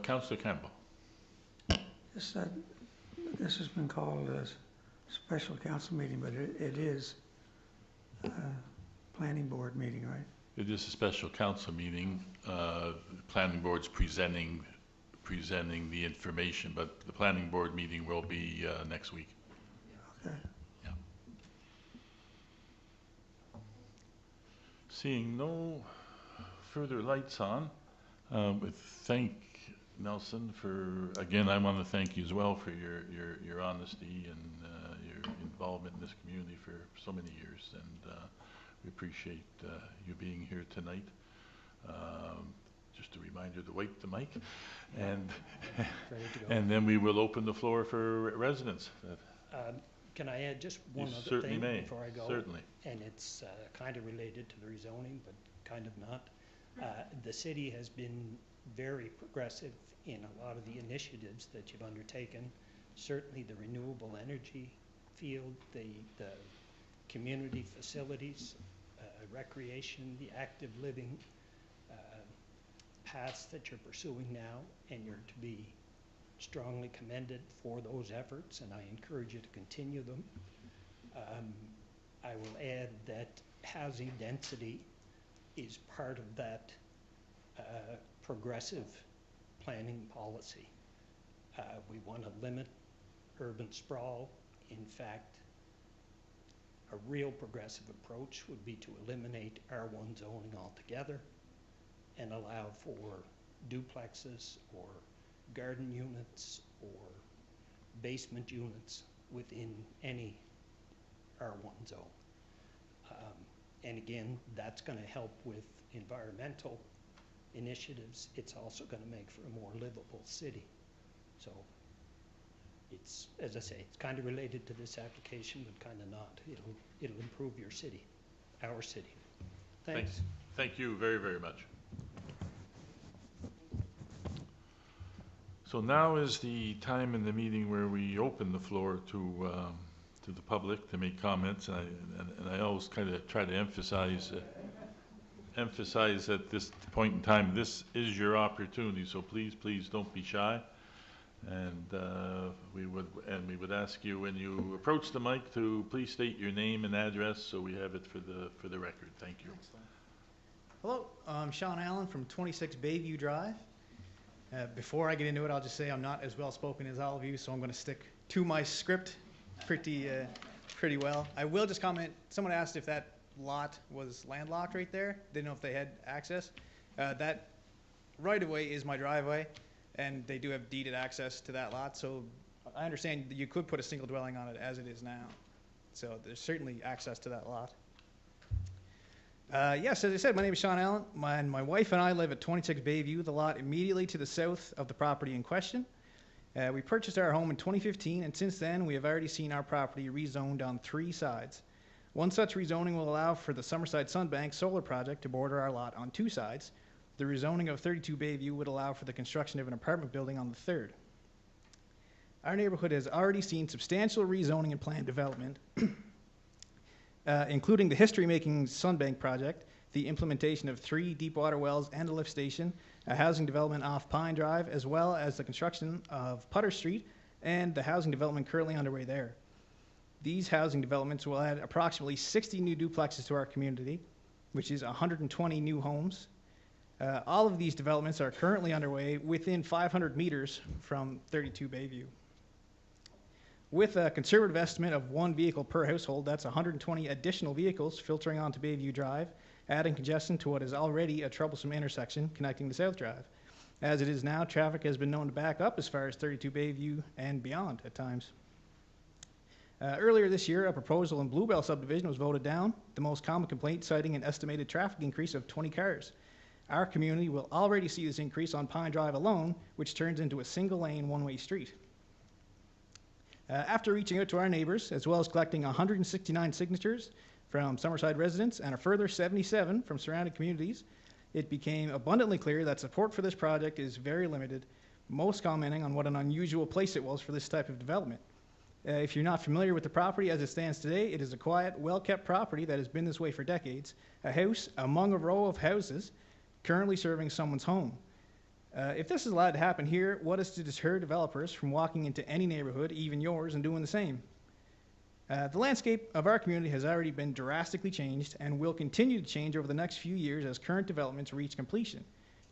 B: Councillor Campbell.
L: This has been called a special council meeting, but it is a planning board meeting, right?
B: It is a special council meeting. The planning board's presenting the information, but the planning board meeting will be next week.
L: Okay.
B: Yeah. Seeing no further lights on, we thank Nelson for, again, I want to thank you as well for your honesty and your involvement in this community for so many years, and we appreciate you being here tonight. just a reminder to wipe the mic. And,
C: Ready to go.
B: and then we will open the floor for residents.
C: Can I add just
B: You
C: one other
B: certainly
C: thing
B: may,
C: before I go?
B: certainly.
C: And it's kind of related to the rezoning, but kind of not. The city has been very progressive in a lot of the initiatives that you've undertaken. Certainly the renewable energy field, the community facilities, recreation, the active living paths that you're pursuing now, and you're to be strongly commended for those efforts, and I encourage you to continue them. I will add that housing density is part of that progressive planning policy. We want to limit urban sprawl. In fact, a real progressive approach would be to eliminate R1 zoning altogether and allow for duplexes or garden units or basement units within any R1 zone. And again, that's going to help with environmental initiatives. It's also going to make for a more livable city. So it's, as I say, it's kind of related to this application, but kind of not. It'll improve your city, our city. Thanks.
B: Thank you very, very much. So now is the time in the meeting where we open the floor to the public to make comments, and I always kind of try to emphasize at this point in time, this is your opportunity, so please don't be shy. And we would ask you, when you approach the mic, to please state your name and address so we have it for the record. Thank you.
M: Hello, I'm Sean Allen from 26 Bayview Drive. Before I get into it, I'll just say I'm not as well spoken as all of you, so I'm going to stick to my script pretty well. I will just comment, someone asked if that lot was landlocked right there. Didn't know if they had access. That right away is my driveway, and they do have deeded access to that lot, so I understand that you could put a single dwelling on it as it is now. So there's certainly access to that lot. Yes, as I said, my name is Sean Allen. My wife and I live at 26 Bayview, the lot immediately to the south of the property in question. We purchased our home in 2015, and since then we have already seen our property rezoned on 3 sides. One such rezoning will allow for the Summerside Sunbank solar project to border our lot on 2 sides. The rezoning of 32 Bayview would allow for the construction of an apartment building on the 3rd. Our neighborhood has already seen substantial rezoning and planned development, including the history-making Sunbank project, the implementation of 3 deep water wells and a lift station, a housing development off Pine Drive, as well as the construction of Putter Street and the housing development currently underway there. These housing developments will add approximately 60 new duplexes to our community, which is 120 new homes. All of these developments are currently underway within 500 meters from 32 Bayview. With a conservative estimate of 1 vehicle per household, that's 120 additional vehicles filtering onto Bayview Drive, adding congestion to what is already a troublesome intersection connecting to South Drive. As it is now, traffic has been known to back up as far as 32 Bayview and beyond at times. Earlier this year, a proposal in Bluebell subdivision was voted down, the most common complaint citing an estimated traffic increase of 20 cars. Our community will already see this increase on Pine Drive alone, which turns into a single-lane, one-way street. After reaching out to our neighbors, as well as collecting 169 signatures from Summerside residents and a further 77 from surrounding communities, it became abundantly clear that support for this project is very limited, most commenting on what an unusual place it was for this type of development. If you're not familiar with the property as it stands today, it is a quiet, well-kept property that has been this way for decades, a house among a row of houses currently serving someone's home. If this is allowed to happen here, what is to deter developers from walking into any neighborhood, even yours, and doing the same? The landscape of our community has already been drastically changed and will continue to change over the next few years as current developments reach completion.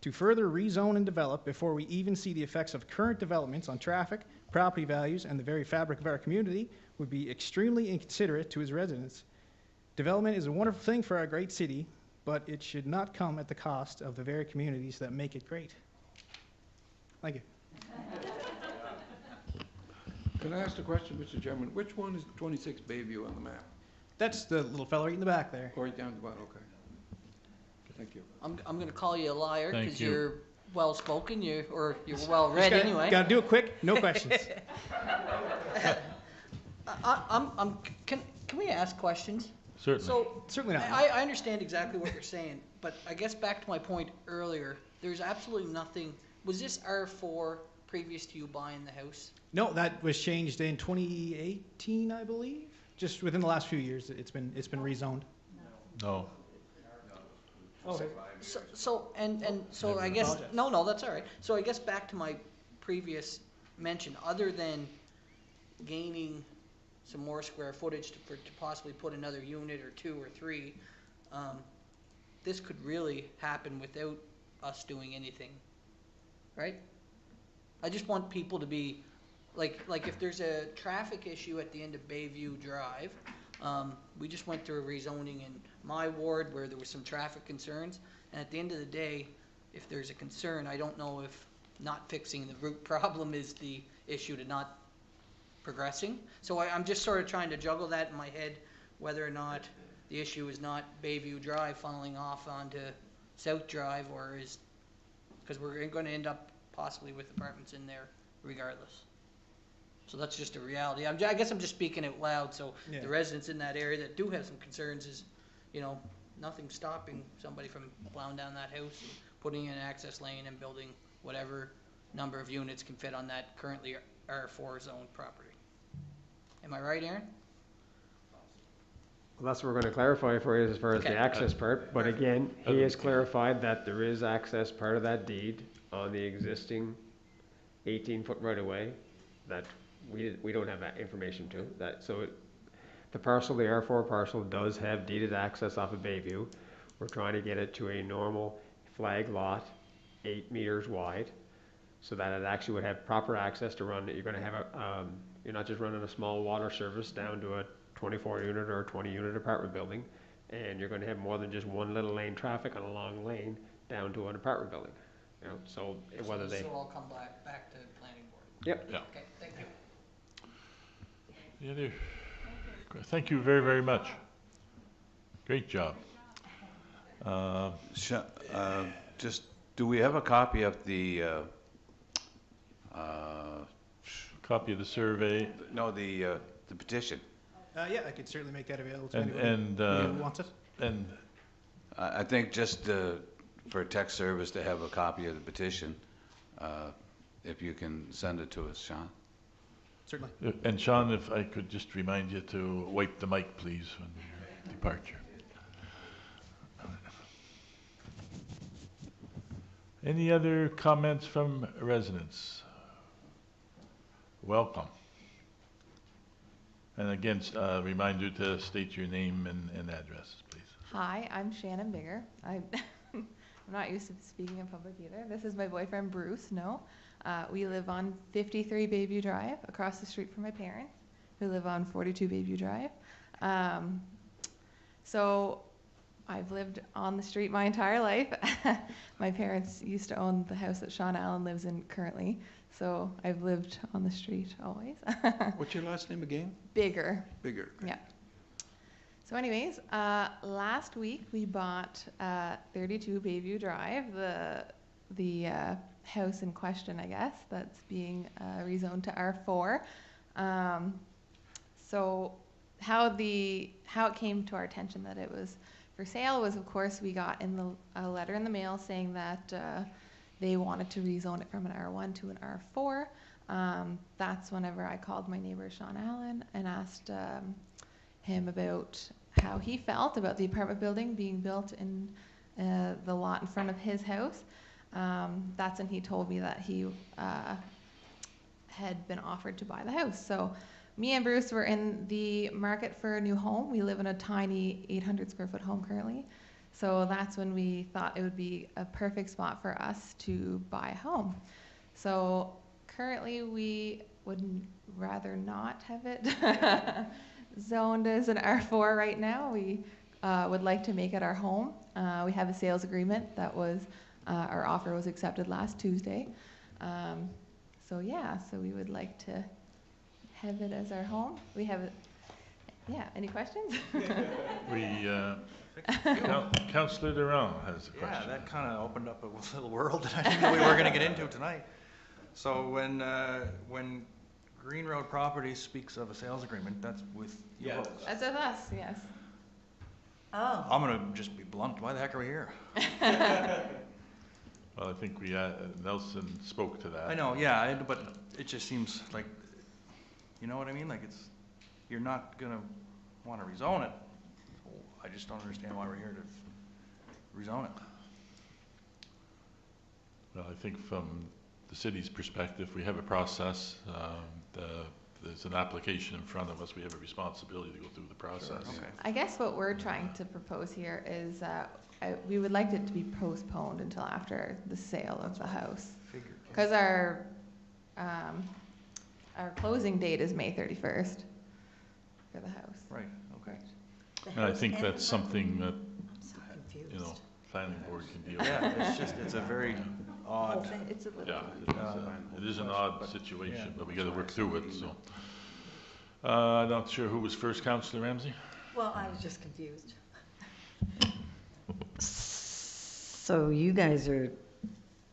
M: To further rezone and develop before we even see the effects of current developments on traffic, property values, and the very fabric of our community would be extremely inconsiderate to its residents. Development is a wonderful thing for our great city, but it should not come at the cost of the very communities that make it great. Thank you.
A: Can I ask a question, Mr. Chairman? Which one is 26 Bayview on the map?
M: That's the little fella right in the back there.
A: Or right down the bottom, okay. Thank you.
E: I'm gonna call you a liar,
B: Thank
E: because
B: you.
E: you're well-spoken, you're well-read
M: Just
E: anyway.
M: Gotta do it quick, no questions.
E: Can we ask questions?
B: Certainly.
E: So,
M: Certainly not.
E: I understand exactly what you're saying, but I guess back to my point earlier, there's absolutely nothing, was this R4 previous to you buying the house?
M: No, that was changed in 2018, I believe. Just within the last few years, it's been rezoned.
B: No.
E: So I guess,
M: Apologize.
E: no, that's all right. So I guess back to my previous mention, other than gaining some more square footage to possibly put another unit or 2 or 3, this could really happen without us doing anything, right? I just want people to be, like if there's a traffic issue at the end of Bayview Drive, we just went through a rezoning in my ward where there were some traffic concerns, and at the end of the day, if there's a concern, I don't know if not fixing the root problem is the issue to not progressing. So I'm just sort of trying to juggle that in my head, whether or not the issue is not Bayview Drive funneling off onto South Drive, or is, because we're going to end up possibly with apartments in there regardless. So that's just a reality. I guess I'm just speaking out loud, so
M: Yeah.
E: the residents in that area that do have some concerns is, nothing stopping somebody from plowing down that house and putting in an access lane and building whatever number of units can fit on that currently R4 zone property. Am I right, Aaron?
G: Well, that's what we're gonna clarify for you as far as
E: Okay.
G: the access part, but
E: Perfect.
G: again, he has clarified that there is access part of that deed on the existing 18-foot right-of-way that we don't have that information to, the parcel, the R4 parcel does have deeded access off of Bayview. We're trying to get it to a normal flag lot, 8 meters wide, so that it actually would have proper access to run. You're gonna have you're not just running a small water service down to a 24 unit or a 20 unit apartment building, and you're gonna have more than just one little lane traffic on a long lane down to an apartment building. So whether
E: So
G: they,
E: this will all come back to planning board.
G: yep.
B: Yeah.
E: Okay, thank you.
B: Any other? Thank you very, very much. Great job.
H: Just, do we have a copy of the,
B: Copy of the survey,
H: no, the petition?
M: Yeah, I could certainly make that available to
B: and,
M: anyone who wants it.
B: and
H: I think just for text service to have a copy of the petition, if you can send it to us, Sean.
M: Certainly.
B: And Sean, if I could just remind you to wipe the mic, please, when your departure. Any other comments from residents? Welcome. And again, reminder to state your name and address, please.
N: Hi, I'm Shannon Bigger. I'm not used to speaking in public either. This is my boyfriend Bruce. No, we live on 53 Bayview Drive, across the street from my parents, who live on 42 Bayview Drive. So I've lived on the street my entire life. My parents used to own the house that Sean Allen lives in currently, so I've lived on the street always.
A: What's your last name again?
N: Bigger.
A: Bigger.
N: Yeah. So anyways, last week we bought 32 Bayview Drive, the house in question, I guess, that's being rezoned to R4. So how it came to our attention that it was for sale was, of course, we got a letter in the mail saying that they wanted to rezone it from an R1 to an R4. That's whenever I called my neighbor Sean Allen and asked him about how he felt about the apartment building being built in the lot in front of his house. That's when he told me that he had been offered to buy the house. So me and Bruce were in the market for a new home. We live in a tiny 800 square foot home currently. So that's when we thought it would be a perfect spot for us to buy a home. So currently we would rather not have it zoned as an R4 right now. We would like to make it our home. We have a sales agreement that was, our offer was accepted last Tuesday. So yeah, so we would like to have it as our home. We have Yeah, any questions?
B: Councillor Durand has a
F: Yeah,
B: question.
F: that kind of opened up a little world that I didn't know we were gonna get into tonight. So when Green Road Properties speaks of a sales agreement, that's with you folks?
N: That's with us, yes.
E: Oh.
F: I'm gonna just be blunt, why the heck are we here?
B: Well, I think Nelson spoke to that.
F: I know, yeah, but it just seems like, you know what I mean? Like you're not gonna wanna rezone it. So I just don't understand why we're here to rezone it.
B: Well, I think from the city's perspective, we have a process. There's an application in front of us. We have a responsibility to go through the process.
F: Okay.
N: I guess what we're trying to propose here is we would like it to be postponed until after the sale of the house. Because our closing date is May 31st for the house.
F: Right, okay.
B: And I think that's something that,
E: So confused.
B: you know, planning board can deal with.
F: Yeah, it's a very odd.
N: It's a little.
B: Yeah, it is an odd situation, but we gotta work through it, so. I'm not sure who was first, Councillor Ramsey?
E: Well, I was just confused.
I: So you guys are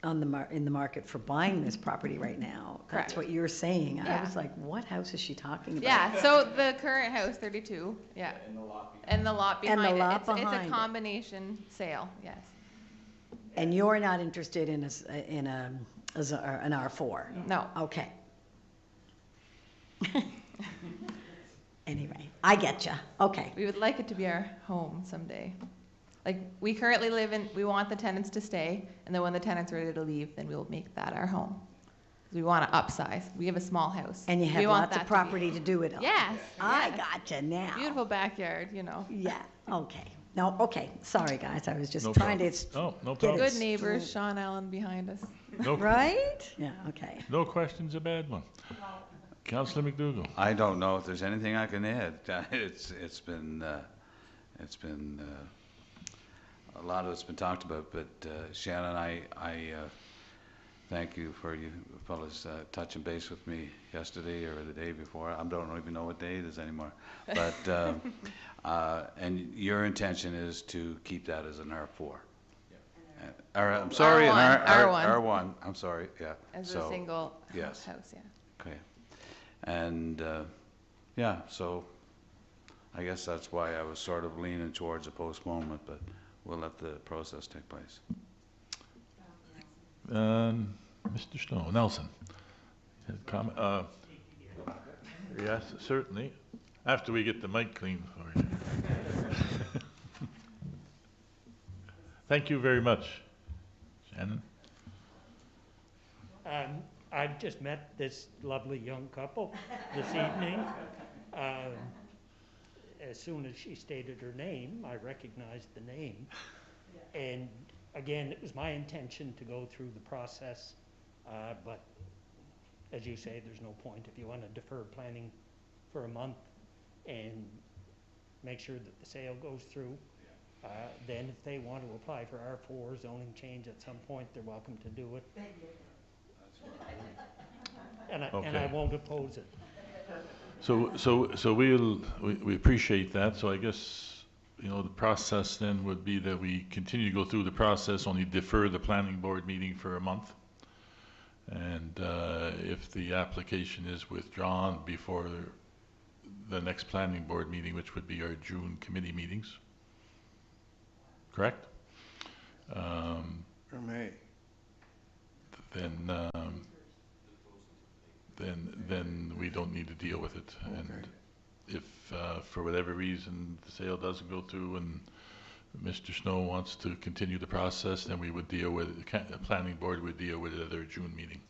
I: on in the market for buying this property right now?
N: Correct.
I: That's what you're saying? I
N: Yeah.
I: was like, what house is she talking about?
N: Yeah, so the current house, 32, yeah. And the lot behind
I: And the
N: it.
I: lot
N: It's
I: behind
N: a
I: it.
N: combination sale, yes.
I: And you're not interested in an R4?
N: No.
I: Okay. Anyway, I get you. Okay.
N: We would like it to be our home someday. Like, we currently we want the tenants to stay, and then when the tenants are ready to leave, then we'll make that our home. 'Cause we want to upsize. We have a small house.
I: And you have
N: We want
I: lots of
N: that
I: property to do it on?
N: Yes.
I: I
N: yes.
I: gotcha now.
N: Beautiful backyard, you know.
I: Yeah, okay. No, okay, sorry, guys, I was just
B: No
I: trying
B: problem.
I: to.
B: Oh, no
I: get
B: problem.
I: it
N: Good neighbors,
I: straight.
N: Sean Allen behind us.
B: No,
I: Right? Yeah, okay.
B: no question's a bad one. Councillor McDougall?
H: I don't know if there's anything I can add. It's been a lot of it's been talked about, but Shannon, I thank you for you fellas touching base with me yesterday or the day before. I don't even know what day it is anymore. But and your intention is to keep that as an R4. I'm sorry,
N: R1.
H: an R1. I'm sorry, yeah.
N: As
H: So,
N: a single
H: yes.
N: house, yeah.
H: Okay. And, yeah, so I guess that's why I was sort of leaning towards a postponement, but we'll let the process take place.
B: Mr. Snow, Nelson? Comment? Yes, certainly. After we get the mic clean for you. Thank you very much. Shannon?
C: I've just met this lovely young couple this evening. As soon as she stated her name, I recognized the name. And again, it was my intention to go through the process, but as you say, there's no point. If you want to defer planning for a month and make sure that the sale goes through, then if they want to apply for R4 zoning change at some point, they're welcome to do it. And I
B: Okay.
C: won't oppose it.
B: So we appreciate that. So I guess, you know, the process then would be that we continue to go through the process, only defer the planning board meeting for a month. And if the application is withdrawn before the next planning board meeting, which would be our June committee meetings, correct?
A: Or May.
B: Then we don't need to deal with it. And if for whatever reason the sale doesn't go through and Mr. Snow wants to continue the process, then we would deal with it, the planning board would deal with it at their June meeting.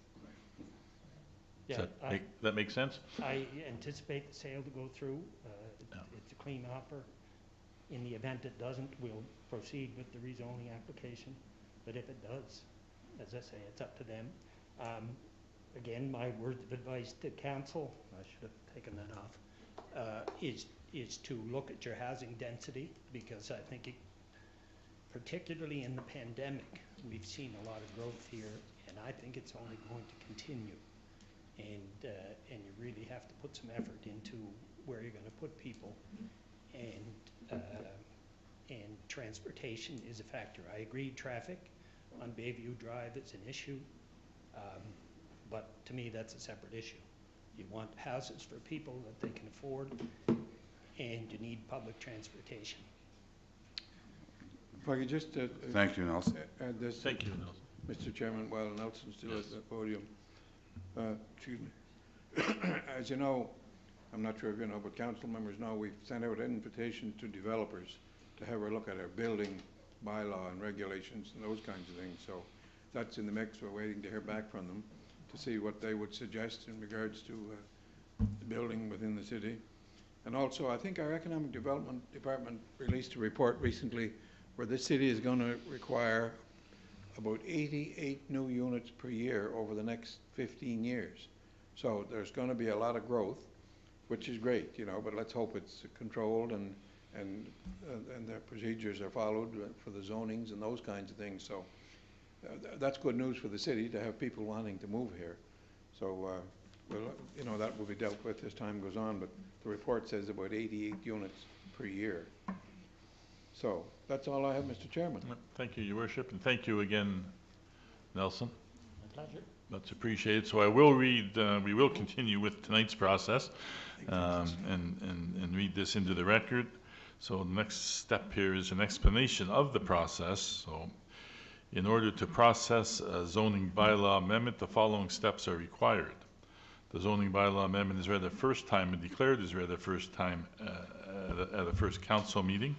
C: Yeah,
B: Does that make sense?
C: I anticipate the sale to go through.
B: Yeah.
C: It's a clean offer. In the event it doesn't, we'll proceed with the rezoning application. But if it does, as I say, it's up to them. Again, my words of advice to council, I should have taken that off, is to look at your housing density, because I think particularly in the pandemic, we've seen a lot of growth here, and I think it's only going to continue. And you really have to put some effort into where you're gonna put people, and transportation is a factor. I agree, traffic on Bayview Drive is an issue, but to me, that's a separate issue. You want houses for people that they can afford, and you need public transportation.
A: If I could just
H: Thank you, Nelson.
A: add this.
B: Thank you, Nelson.
A: Mr. Chairman, while Nelson's still
B: Yes.
A: at the podium. Excuse me. As you know, I'm not sure if you know, but council members know, we've sent out invitations to developers to have a look at our building bylaw and regulations and those kinds of things. So that's in the mix. We're waiting to hear back from them to see what they would suggest in regards to the building within the city. And also, I think our Economic Development Department released a report recently where the city is going to require about 88 new units per year over the next 15 years. So there's going to be a lot of growth, which is great, you know, but let's hope it's controlled and their procedures are followed for the zonings and those kinds of things. So that's good news for the city to have people wanting to move here. So, well, you know, that will be dealt with as time goes on, but the report says about 88 units per year. So that's all I have, Mr. Chairman.
B: Thank you, Your Worship, and thank you again, Nelson.
C: My pleasure.
B: Much appreciated. So I will read, we will continue with tonight's process and read this into the record. So the next step here is an explanation of the process. So in order to process a zoning bylaw amendment, the following steps are required. The zoning bylaw amendment is read the first time and declared is read the first time at the first council meeting,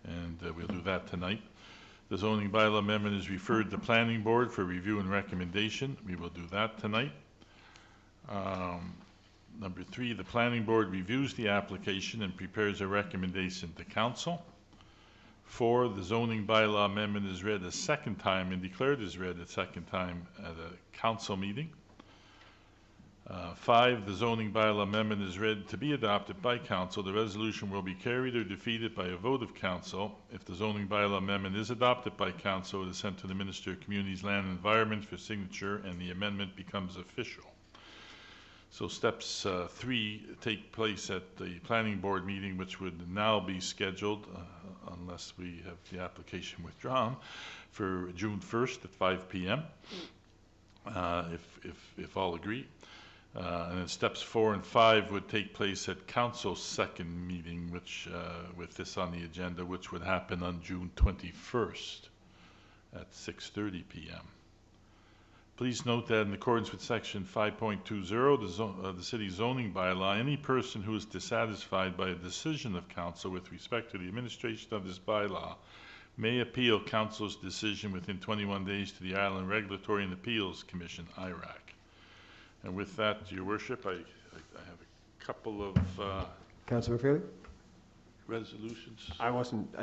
B: and we'll do that tonight. The zoning bylaw amendment is referred to Planning Board for review and recommendation. We will do that tonight. Number 3, the Planning Board reviews the application and prepares a recommendation to Council. 4, the zoning bylaw amendment is read a second time and declared is read a second time at a Council meeting. 5, the zoning bylaw amendment is read to be adopted by Council. The resolution will be carried or defeated by a vote of Council. If the zoning bylaw amendment is adopted by Council, it is sent to the Minister of Communities, Land and Environment for signature, and the amendment becomes official. So steps 3 take place at the Planning Board meeting, which would now be scheduled, unless we have the application withdrawn, for June 1st at 5 p.m., if all agree. And then steps 4 and 5 would take place at Council's second meeting, which, with this on the agenda, which would happen on June 21st at 6:30 p.m. Please note that in accordance with Section 5.20, the city zoning bylaw, any person who is dissatisfied by a decision of Council with respect to the administration of this bylaw may appeal Council's decision within 21 days to the Ireland Regulatory and Appeals Commission, IRAC. And with that, Your Worship, I have a couple of
G: Councilor McFeely?
B: resolutions.
G: I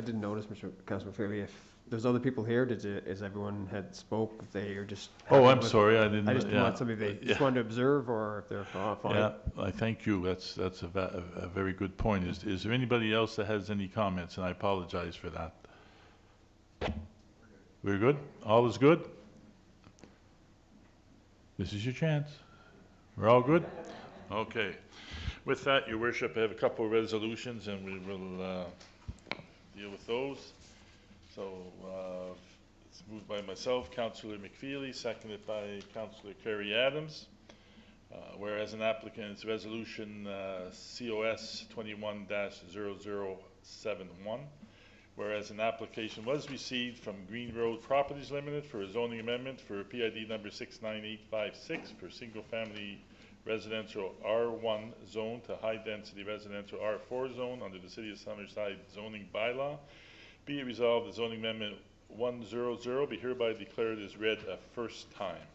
G: didn't notice, Councilor McFeely, if there's other people here, is everyone had spoke, if they are just.
B: Oh, I'm sorry, I didn't.
G: I just
B: yeah.
G: want somebody they just wanted to observe, or if they're fine.
B: Yeah, I thank you. That's a very good point. Is there anybody else that has any comments? And I apologize for that. We're good? All is good? This is your chance. We're all good? Okay. With that, Your Worship, I have a couple of resolutions, and we will deal with those. So it's moved by myself, Councillor McFeely, seconded by Councillor Kerry Adams. Whereas an applicant, it's resolution COS 21-0071. Whereas an application was received from Green Road Properties Limited for a zoning amendment for PID number 69856 for single-family residential R1 zone to high-density residential R4 zone under the City of Summerside zoning bylaw. Be it resolved, the zoning amendment 100 be hereby declared as read a first time.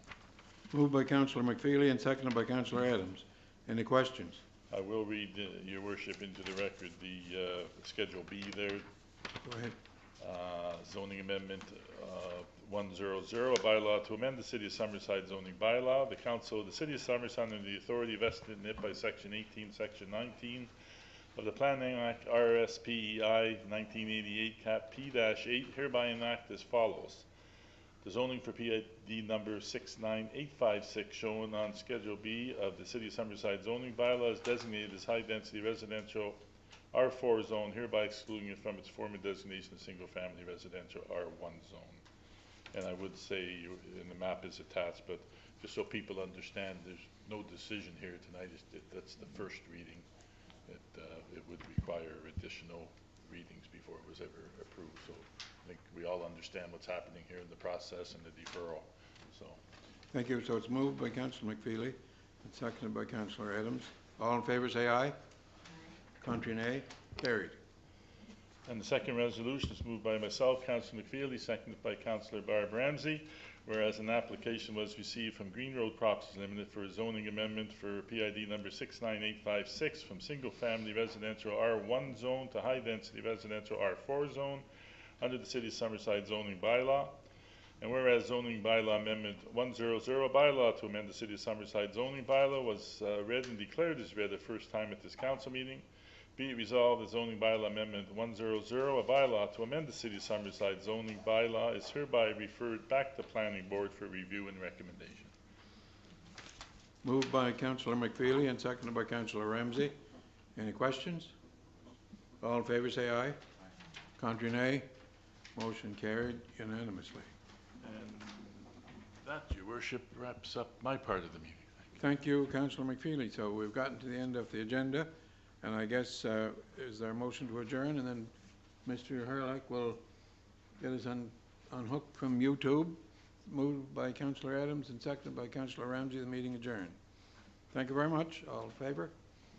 A: Moved by Councillor McFeely and seconded by Councillor Adams. Any questions?
B: I will read, Your Worship, into the record the Schedule B there.
A: Go ahead.
B: Zoning amendment 100, a bylaw to amend the City of Summerside zoning bylaw. The Council of the City of Summerside, under the authority vested in it by Section 18, Section 19 of the Planning Act, RSPEI 1988, Cap P-8, hereby enact as follows. The zoning for PID number 69856 shown on Schedule B of the City of Summerside zoning bylaw is designated as high-density residential R4 zone, hereby excluding it from its former designation of single-family residential R1 zone. And I would say, and the map is attached, but just so people understand, there's no decision here tonight. That's the first reading. It would require additional readings before it was ever approved. So I think we all understand what's happening here in the process and the deferral. So,
A: Thank you. So it's moved by Councillor McFeely and seconded by Councillor Adams. All in favour say aye. Contrary nay. Carried.
B: and the second resolution is moved by myself, Councillor McFeely, seconded by Councillor Barb Ramsey. Whereas an application was received from Green Road Properties Limited for a zoning amendment for PID number 69856 from single-family residential R1 zone to high-density residential R4 zone under the City of Summerside zoning bylaw. And whereas zoning bylaw amendment 100 bylaw to amend the City of Summerside zoning bylaw was read and declared as read the first time at this council meeting, be it resolved that zoning bylaw amendment 100, a bylaw to amend the City of Summerside zoning bylaw, is hereby referred back to Planning Board for review and recommendation.
A: Moved by Councillor McFeely and seconded by Councillor Ramsey. Any questions? All in favour say aye. Contrary nay. Motion carried unanimously.
B: And that, Your Worship, wraps up my part of the meeting.
A: Thank you, Councillor McFeely. So we've gotten to the end of the agenda, and I guess, is there a motion to adjourn? And then Mr. Hurlock will get us unhooked from YouTube. Moved by Councillor Adams and seconded by Councillor Ramsey. The meeting adjourned. Thank you very much. All in favour?